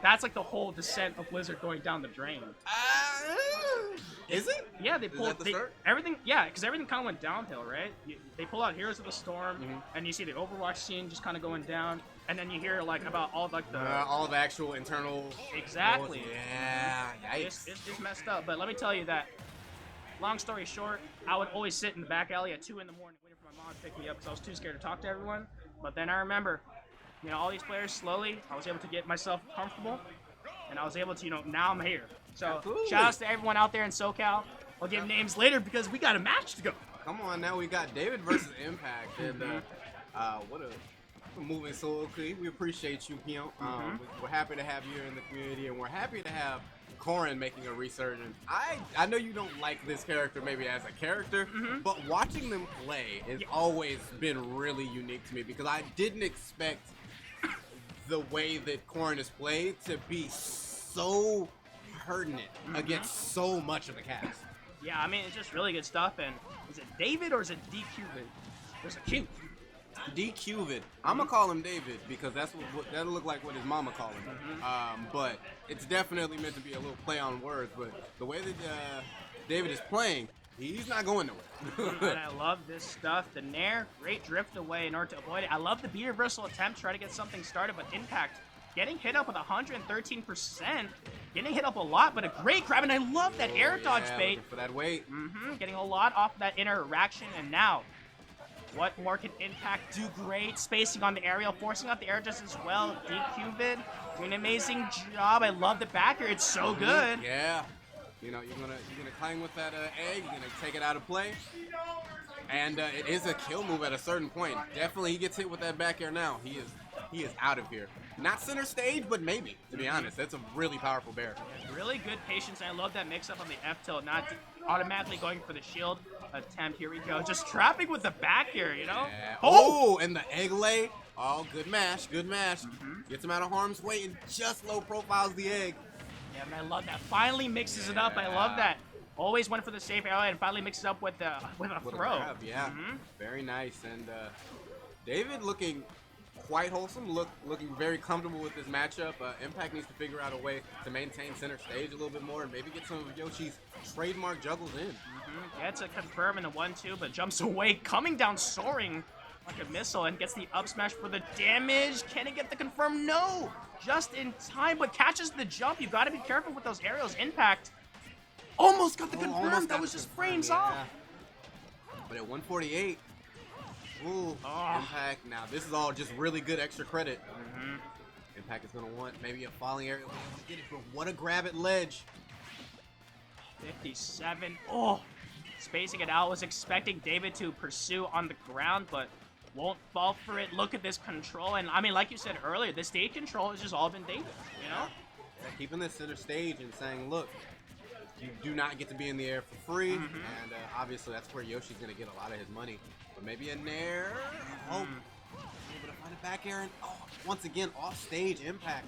That's like the whole descent of Blizzard going down the drain. Is it? Yeah, they pulled the start? everything. Yeah, because everything kind of went downhill, right? They pull out Heroes of the Storm, and you see the Overwatch scene just kind of going down, and then you hear like about all like the all the actual internal. exactly. Yeah, yikes. It's messed up. But let me tell you that. Long story short, I would always sit in the back alley at 2 in the morning waiting for my mom to pick me up because I was too scared to talk to everyone. But then I remember, you know, all these players slowly, I was able to get myself comfortable, and I was able to, you know, now I'm here. So Absolutely. shout outs to everyone out there in SoCal. I'll give names later because we got a match to go. Come on, now we got David versus Impact, and what a moving solo clip. We appreciate you, Pio. We're happy to have you in the community, and we're happy to have Corrin making a resurgence. I know you don't like this character maybe as a character, but watching them play has always been really unique to me because I didn't expect the way that Corrin is played to be so pertinent against so much of the cast. Yeah, I mean, it's just really good stuff. And is it David or is it Dqvid? There's a Q. Dqvid. I'm gonna call him David because that's what that'll look like what his mama called him. But it's definitely meant to be a little play on words. But the way that David is playing, he's not going nowhere. And I love this stuff. The Nair, great drift away in order to avoid it. I love the B reversal attempt, try to get something started, but Impact getting hit up with 113%, getting hit up a lot, but a great grab, and I love that air dodge bait. For that weight. Getting a lot off of that interaction, and now, what more can Impact do? Great spacing on the aerial, forcing out the air just as well. Dqvid doing an amazing job. I love the backer. It's so good. Yeah. You know, you're gonna clang with that egg. You're gonna take it out of play, and it is a kill move at a certain point. Definitely, he gets hit with that back air now. He is out of here. Not center stage, but maybe. To be honest, that's a really powerful bear. Really good patience. And I love that mix up on the F tilt, not automatically going for the shield attempt. Here we go, just trapping with the back here. You know. Yeah. Oh, and the egg lay. Oh, good mash. Good mash. Gets him out of harm's way and just low profiles the egg. Yeah, man, I love that. Finally mixes it up. I love that. Always went for the safe area and finally mixes up with a throw. Yeah, very nice. And David looking quite wholesome, looking very comfortable with this matchup. Impact needs to figure out a way to maintain center stage a little bit more and maybe get some of Yoshi's trademark juggles in. Yeah, it's a confirm in the 1-2, but jumps away, coming down soaring like a missile and gets the up smash for the damage. Can it get the confirm? No! Just in time, but catches the jump. You gotta be careful with those aerials. Impact almost got the confirm. That was just frames off. But at 148, Impact. Now, this is all just really good extra credit. Impact is going to want maybe a falling aerial. Get it, but what a grab at ledge. 57. Oh, spacing it out. Was expecting David to pursue on the ground, but won't fall for it. Look at this control. And, I mean, like you said earlier, the stage control has just all been David, you know? Yeah, keeping this center stage and saying, look, you do not get to be in the air for free. And obviously, that's where Yoshi's going to get a lot of his money. But maybe a Nair. Oh, able to find a back air. And, once again, off stage Impact.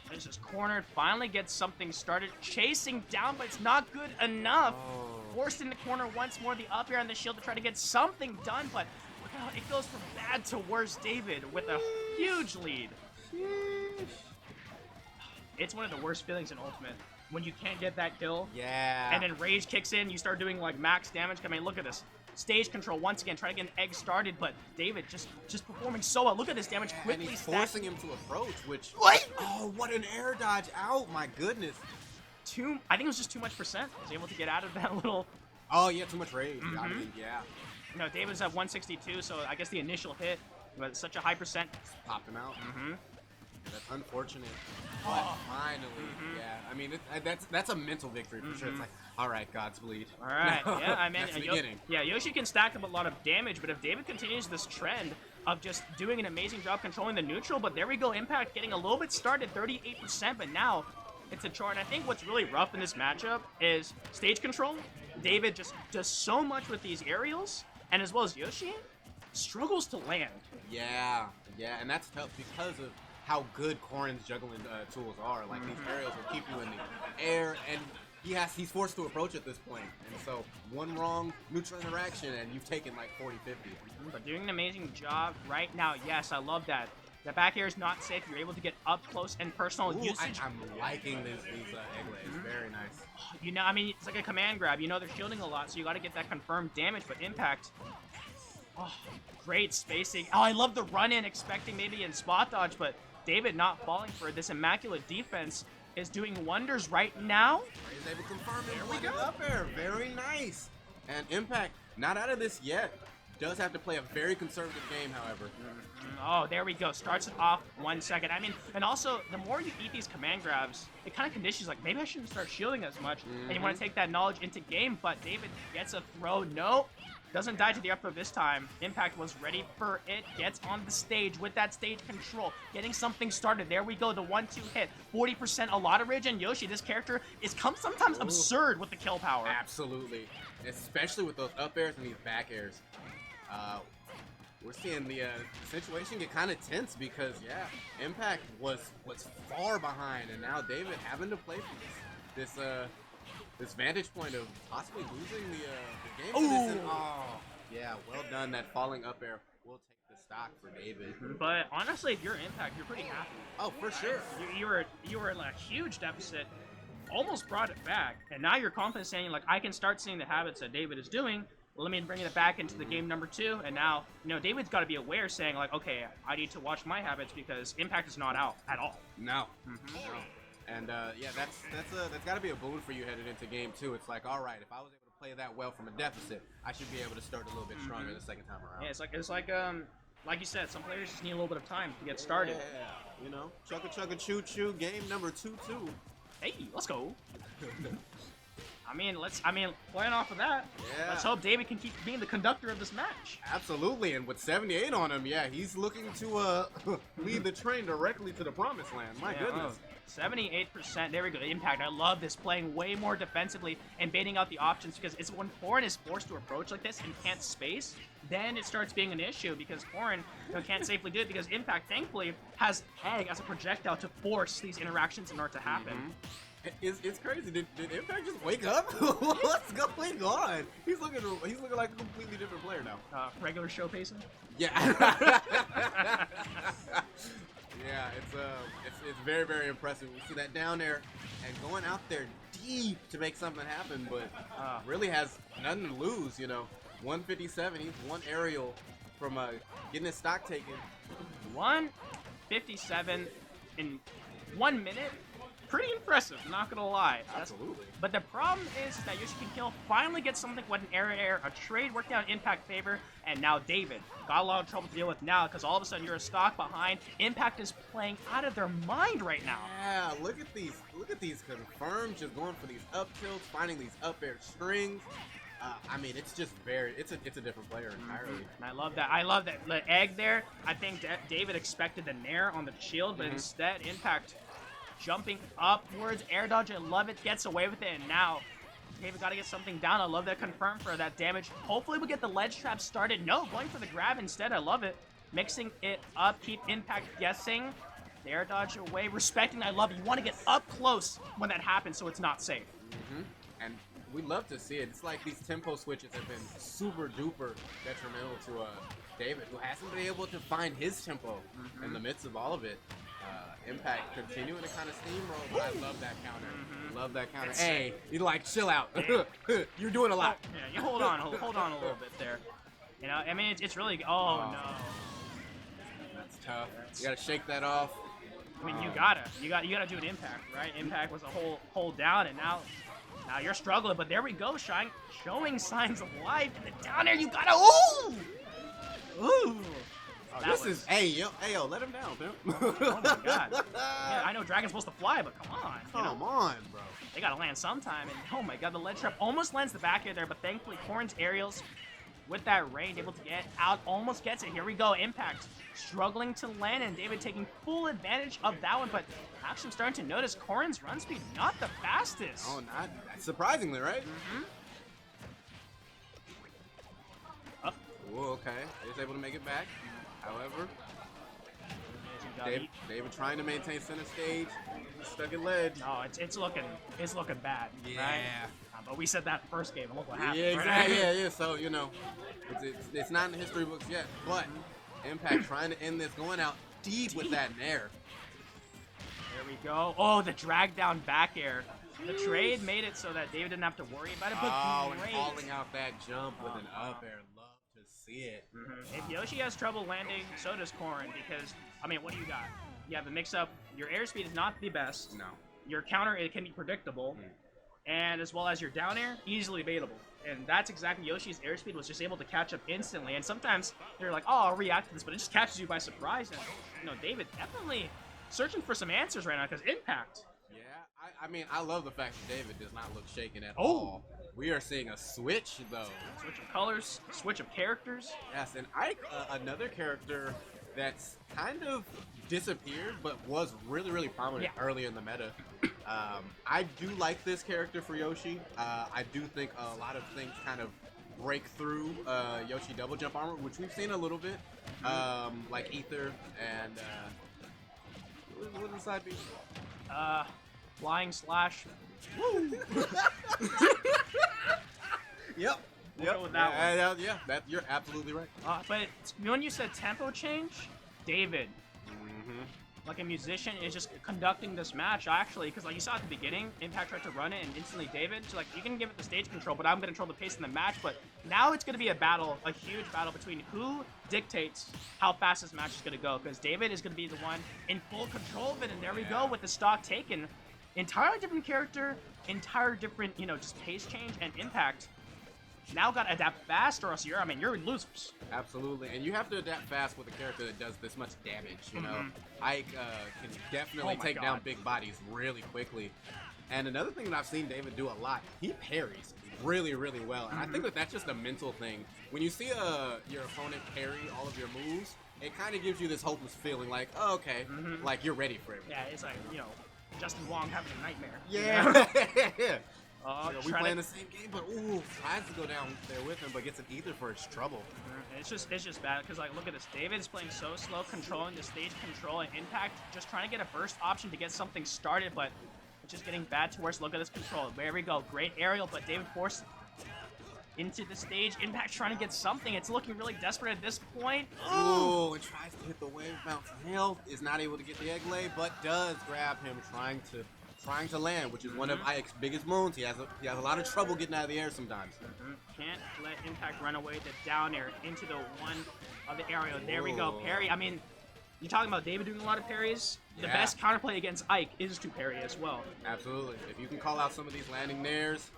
This is cornered. Finally gets something started. Chasing down, but it's not good enough. Forced in the corner once more. The up air on the shield to try to get something done. But it goes from bad to worse. David with a huge lead. It's one of the worst feelings in Ultimate. When you can't get that kill. Yeah. And then Rage kicks in. You start doing like max damage. I mean, look at this. Stage control once again, trying to get an egg started, but David just performing so well. Look at this damage quickly. And he's forcing him to approach, which... What? Oh, what an air dodge out. My goodness. I think it was just too much percent. I was able to get out of that little... Oh, yeah, too much rage. I mean, yeah. You know, David's at 162, so I guess the initial hit was such a high percent. Popped him out. That's unfortunate. But finally, yeah. I mean, that's a mental victory for sure. It's like, all right, God's bleed. All right, yeah, I mean, that's the beginning. Yeah, Yoshi can stack up a lot of damage, but if David continues this trend of just doing an amazing job controlling the neutral, but there we go, Impact getting a little bit started, 38%, but now it's a chart. And I think what's really rough in this matchup is stage control. David just does so much with these aerials, and as well as Yoshi, struggles to land. Yeah, and that's tough because of how good Corrin's juggling tools are. Like, these aerials will keep you in the air, and he's forced to approach at this point. And so, one wrong neutral interaction, and you've taken like 40-50. But doing an amazing job right now. Yes, I love that. The back air is not safe. You're able to get up close and personal usage. I'm liking these egg lays. Very nice. You know, I mean, it's like a command grab. You know they're shielding a lot, so you got to get that confirmed damage. But Impact, oh, great spacing. Oh, I love the run-in, expecting maybe in spot dodge, but David not falling for it. This immaculate defense is doing wonders right now. He's able to confirm it. There we go. Up air. Very nice. And Impact, not out of this yet. Does have to play a very conservative game, however. Oh, there we go. Starts it off 1 second. I mean, and also, the more you eat these command grabs, it kind of conditions, like, maybe I shouldn't start shielding as much. And you want to take that knowledge into game, but David gets a throw. No, doesn't die to the up throw this time. Impact was ready for it. Gets on the stage with that stage control. Getting something started. There we go. The 1-2 hit. 40% a lot of rage. And Yoshi, this character, is sometimes absurd with the kill power. Absolutely. Especially with those up airs and these back airs. We're seeing the situation get kind of tense because, yeah, Impact was far behind, and now David having to play for this vantage point of possibly losing the game. Oh, yeah, well done. That falling up air will take the stock for David. But honestly, if you're Impact, you're pretty happy. Oh, for sure. You were in a huge deficit, almost brought it back, and now you're confident saying, like, I can start seeing the habits that David is doing. Let me bring it back into the game number 2, and now, you know, David's got to be aware, saying, like, okay, I need to watch my habits because Impact is not out at all. No. No. And, yeah, that's got to be a boon for you headed into game 2. It's like, all right, if I was able to play that well from a deficit, I should be able to start a little bit stronger the second time around. Yeah, it's like you said, some players just need a little bit of time to get started. Yeah, you know, chugga choo choo, game number 2-2. Hey, let's go. I mean, playing off of that, let's hope David can keep being the conductor of this match. Absolutely, and with 78 on him, yeah, he's looking to lead the train directly to the promised land. My goodness. 78%. There we go. Impact. I love this. Playing way more defensively and baiting out the options because it's when Corrin is forced to approach like this and can't space, then it starts being an issue because Corrin can't safely do it because Impact, thankfully, has Egg as a projectile to force these interactions in order to happen. It's crazy. Did Impact just wake up? What's going on? He's looking like a completely different player now. Regular show pacing. Yeah. Yeah, it's very, very impressive. We see that down there and going out there deep to make something happen, but really has nothing to lose. You know, 157. He's one aerial from getting his stock taken. 157 in 1 minute. Pretty impressive, not gonna lie. Absolutely. But the problem is that Yoshi can kill, finally gets something with an air, a trade working out in Impact favor, and now David got a lot of trouble to deal with now because all of a sudden you're a stock behind. Impact is playing out of their mind right now. Yeah, look at these confirms, just going for these up tilts, finding these up air strings. I mean, it's just it's a different player entirely. And I love that. I love that. The egg there, I think David expected the nair on the shield, but instead Impact jumping upwards, air dodge, I love it, gets away with it, and now David got to get something down. I love that confirm for that damage. Hopefully we'll get the ledge trap started. No, going for the grab instead. I love it. Mixing it up, keep Impact guessing. The air dodge away, respecting, I love it. You want to get up close when that happens so it's not safe. And we love to see it. It's like these tempo switches have been super duper detrimental to David, who hasn't been able to find his tempo in the midst of all of it. Impact continuing to kind of steamroll, but I love that counter. Love that counter. Hey, you like chill out. You're doing a lot. Yeah, you hold on a little bit there. You know, I mean, it's really. Oh no. That's tough. You gotta shake that off. I mean, you gotta do an Impact, right? Impact was a hold down, and now you're struggling. But there we go, showing signs of life. And the down there, you gotta. Ooh. Oh, this is yo, let him down, pimp. Oh my god. Yeah, I know Dragon's supposed to fly, but come on. Come on, bro. They gotta land sometime, and oh my god, the ledge trap almost lands the back air there, but thankfully Corrin's aerials with that range able to get out, almost gets it. Here we go, Impact struggling to land, and David taking full advantage of that one, but actually I'm starting to notice Corrin's run speed not the fastest. Oh, not surprisingly, right? Oh, okay. He's able to make it back. However, David trying to maintain center stage, stuck at ledge. No, it's looking bad. Yeah. Right? But we said that first game, and look what happened. Yeah, exactly. Yeah. So you know, it's not in the history books yet, but Impact trying to end this, going out, deep with that nair. There we go. Oh, the drag down back air. The trade made it so that David didn't have to worry about it, but Oh, great. and calling out that jump with an up air. Love to see it. If Yoshi has trouble landing, so does Corrin, because, I mean, what do you got? You have the mix-up. Your airspeed is not the best. No. Your counter, it can be predictable. And as well as your down air, easily baitable. And that's exactly Yoshi's airspeed was just able to catch up instantly. And sometimes you're like, oh, I'll react to this, but it just catches you by surprise. And, you know, David definitely searching for some answers right now, because impact. Yeah, I mean, I love the fact that David does not look shaken at all. We are seeing a switch, though. Switch of colors, switch of characters. Yes, and Ike, another character that's kind of disappeared, but was really prominent early in the meta. I do like this character for Yoshi. I do think a lot of things kind of break through Yoshi double jump armor, which we've seen a little bit, like Ether and what was the side B? Flying slash. Woo! Yep. We'll go with that one. Yeah, you're absolutely right. But when you said tempo change, David, like a musician, is just conducting this match, actually, because like you saw at the beginning, Impact tried to run it, and instantly David, so like, you can give it the stage control, but I'm going to control the pace in the match, but now it's going to be a battle, a huge battle between who dictates how fast this match is going to go, because David is going to be the one in full control of it, and there we go with the stock taken. Entirely different character, entire different, you know, just pace change and Impact. Now got to adapt fast, or else you're losers. Absolutely, and you have to adapt fast with a character that does this much damage, you know. Ike can definitely take down big bodies really quickly. And another thing that I've seen David do a lot, he parries really well. And I think that that's just a mental thing. When you see your opponent parry all of your moves, it kind of gives you this hopeless feeling like, oh, okay, like you're ready for it. Yeah, it's like, you know, Justin Wong having a nightmare. Yeah. We playing the same game, but tries to go down there with him, but gets an ether for his trouble. It's just bad because like look at this. David is playing so slow, controlling the stage control and Impact, just trying to get a burst option to get something started, but it's just getting bad to worse. Look at this control. There we go. Great aerial, but David forced into the stage. Impact trying to get something. It's looking really desperate at this point. Oh, and tries to hit the wave bounce. Health is not able to get the egg lay, but does grab him, trying to land, which is one of Ike's biggest moons. He has a lot of trouble getting out of the air sometimes. Can't let Impact run away the down air into the one of the aerial. There we go. Parry. I mean, you're talking about David doing a lot of parries. The best counterplay against Ike is to parry as well. Absolutely. If you can call out some of these landing nairs.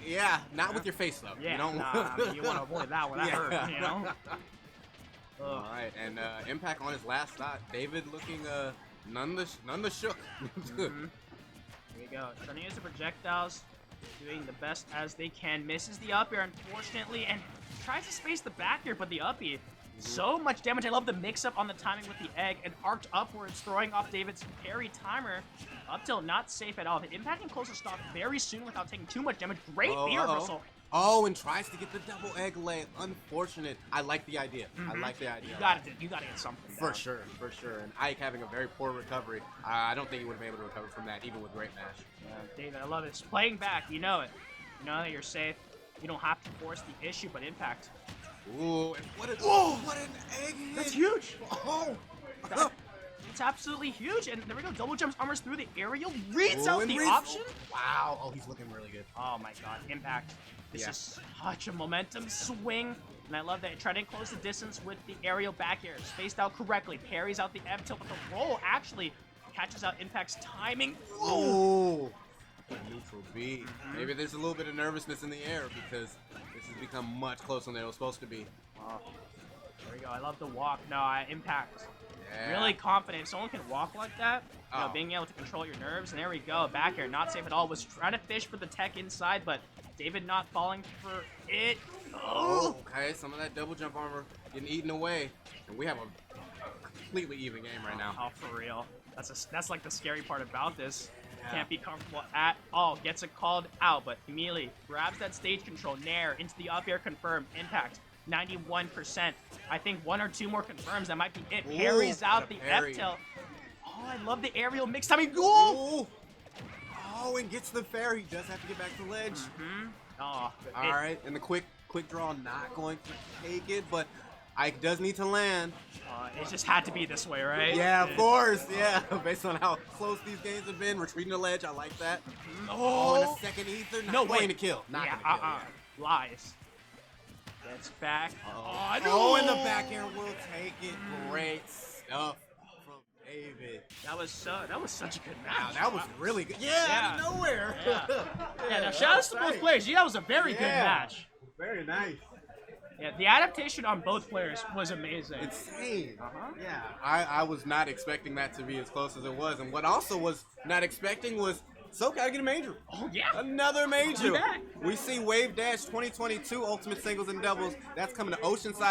Yeah, not with your face though. Yeah, you don't. I mean, you want to avoid that one. That hurt, you know. All right, and Impact on his last shot. David looking none the shook. Here we go. Trying to use the projectiles, doing the best as they can. Misses the up air, unfortunately, and tries to space the back air, but the uppy. So much damage. I love the mix-up on the timing with the egg and arced upwards, throwing off David's parry timer. Up tilt not safe at all. The Impact closer stock very soon without taking too much damage. Great B reversal. Oh, and tries to get the double egg lay. Unfortunate. I like the idea. I like the idea. You gotta get something down. For sure. And Ike having a very poor recovery. I don't think he would have been able to recover from that, even with great mash. David, I love it. It's playing back. You know it. You know that you're safe. You don't have to force the issue, but Impact. Ooh, and what an egg hit. That's huge. Oh. It's absolutely huge. And there we go. Double jumps armors through the aerial. Reads out the option. Wow. Oh, he's looking really good. Oh my god. Impact. This is such a momentum swing. And I love that it tried to close the distance with the aerial back air. Spaced out correctly. Parries out the F tilt, but the roll actually catches out Impact's timing. Oh. Neutral B. Maybe there's a little bit of nervousness in the air because this has become much closer than it was supposed to be. Oh. There we go. I love the walk. No, Impact. Yeah. Really confident. If someone can walk like that, you know, being able to control your nerves. And there we go. Back air. Not safe at all. Was trying to fish for the tech inside, but David not falling for it. Oh, okay. Some of that double jump armor getting eaten away. And we have a completely even game right now. Oh, for real. That's like the scary part about this. Can't be comfortable at all. Gets it called out, but immediately grabs that stage control. Nair into the up air, confirmed. Impact 91%. I think one or two more confirms. That might be it. Parries out the F tilt. Oh, I love the aerial mix timing. Goal! Oh, and gets the fair. He does have to get back to the ledge. Oh, all right, and the quick draw not going to take it, but Ike does need to land. It just had to be this way, right? Yeah, of course. Yeah, based on how close these games have been, retreating the ledge, I like that. Oh, and a second ether. Not going to kill. Not yeah, going to kill. Lies. Gets back. Oh, no. In the back air will take it. Great stuff from David. That was such a good match. Wow, that was really good. Yeah, out of nowhere. Yeah, now shout outs to both players. Yeah, that was a very good match. Very nice. Yeah, the adaptation on both players was amazing. Insane. Yeah, I was not expecting that to be as close as it was. And what also was not expecting was SoCal to get a major. Oh, yeah. Another major. We see Wave Dash 2022 Ultimate Singles and Doubles. That's coming to Oceanside.